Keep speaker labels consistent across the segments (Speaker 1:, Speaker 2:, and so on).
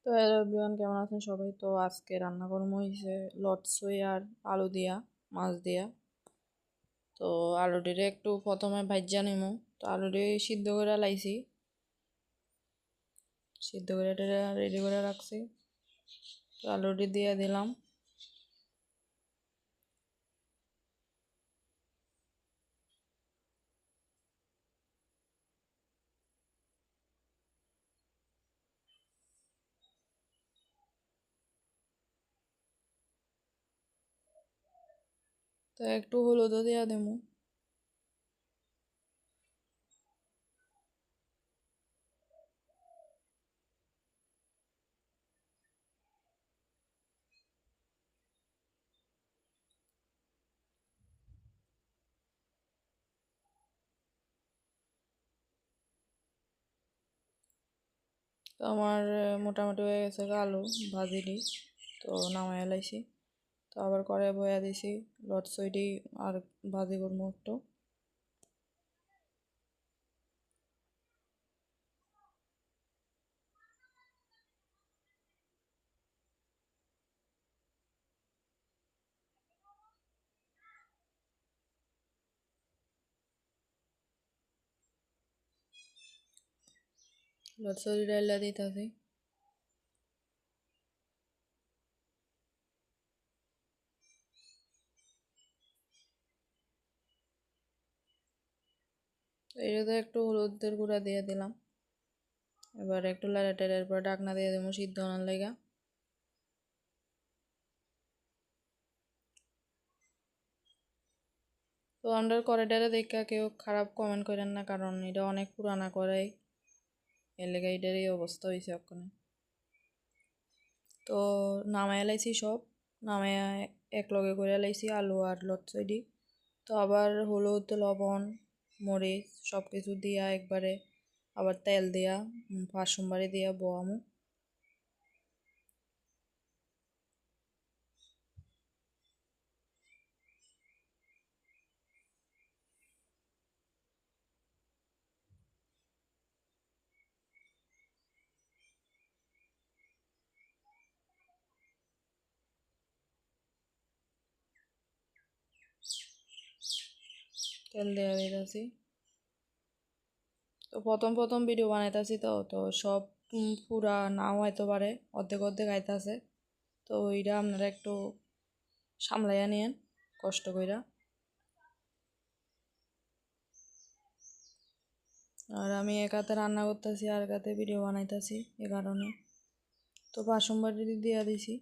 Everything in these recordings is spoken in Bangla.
Speaker 1: তো হ্যালো এভরিওয়ান, কেমন আছেন সবাই? তো আজকে রান্না করবো হয়েছে লটসই আর আলু দিয়া, মাছ দিয়া। তো আলুটিরে একটু প্রথমে ভাজ্যা নিমু। তো আলুটি সিদ্ধ করে লাইছি, সিদ্ধ করে রেডি করে রাখছি। তো আলুটি দিয়ে দিলাম। তো একটু হলুদও দিয়া দেবো। তো আমার মোটামুটি হয়ে গেছে আলু ভাজিটি। তো নামায় লাইছি। তো আবার কড়াই বয়া দিছি, লটসইটি আর ভাজি করবো একটু। লটসই ডাইলা দিতেছি। এটাতে একটু হলুদের গুঁড়া দিয়ে দিলাম। এবার একটু লাড়া টাড়ার পর ঢাকনা দিয়ে দেবো সিদ্ধ হওয়ার লাগা। তো আমরা কড়াইটারে দেখা কেউ খারাপ কমেন্ট করেন না, কারণ এটা অনেক পুরানা কড়াই, এর লেগে এটার এই অবস্থা হয়েছে ওখানে। তো নামায় লাইছি সব, নামায় এক লগে করে লাইছি আলু আর লটসইডি। তো আবার হলুদ লবণ মরিচ সব কিছু দিয়া একবারে আবার তেল দিয়া ফাঁস সোমবারে দিয়া বোয়ামু। তেল দেওয়া দিতেছি। তো প্রথম প্রথম ভিডিও বানাইতেছি, তো তো সব পুরা নাও হয়তো পারে, অর্ধেক অর্ধেক আইতাছে। তো ওইটা আপনারা একটু সামলাইয়া নিয়েন কষ্ট কইরা। আর আমি এক হাতে রান্না করতেছি আর এক হাতে ভিডিও বানাইতেছি, এ কারণে। তো বাসনবাটি দিয়া দিছি।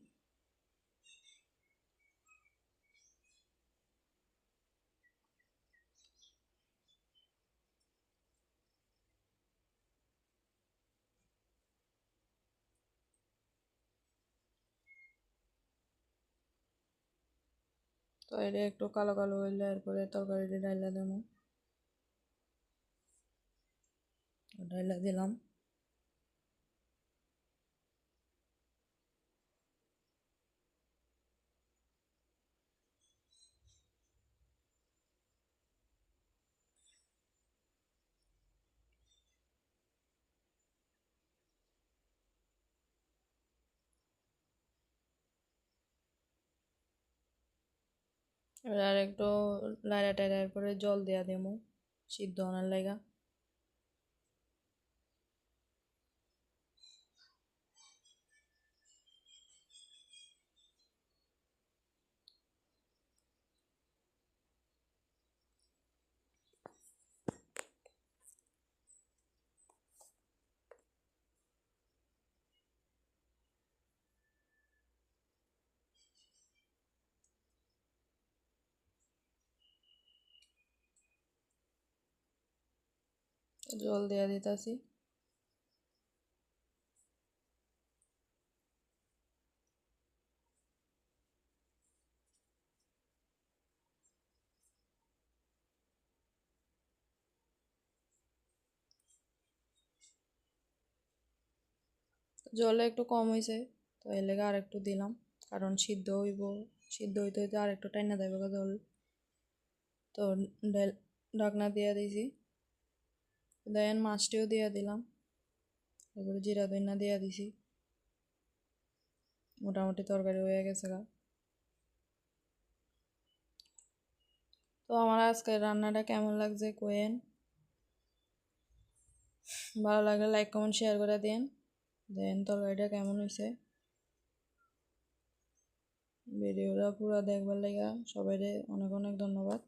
Speaker 1: তো এটা একটু কালো কালো হইলে এরপরে তরকারিটা ডাইলা দেবো। ডাইলা দিলাম। এবার আর একটু লাইড়া টাইড়ার পরে জল দেয়া দেবো সিদ্ধ হওয়ার লাগা। জল দেয়া দিতেছি। জলে একটু কম হয়েছে, তো এর লেগে আর একটু দিলাম, কারণ সিদ্ধ হইব, সিদ্ধ হইতে হইতে আর একটু টাইনা দেবে জল। তো ঢাকনা দিয়া দিয়েছি। দেন মাছটিও দিয়া দিলাম, তারপরে জিরা ধনিয়া দিয়া দিছি। মোটামুটি তরকারি হয়ে গেছে গা। তো আমার আজকের রান্নাটা কেমন লাগছে কোয়েন, ভালো লাগলে লাইক কমেন্ট শেয়ার করে দিন। দেন তরকারিটা কেমন হয়েছে, ভিডিওটা পুরো দেখবার লাগা সবাই অনেক অনেক ধন্যবাদ।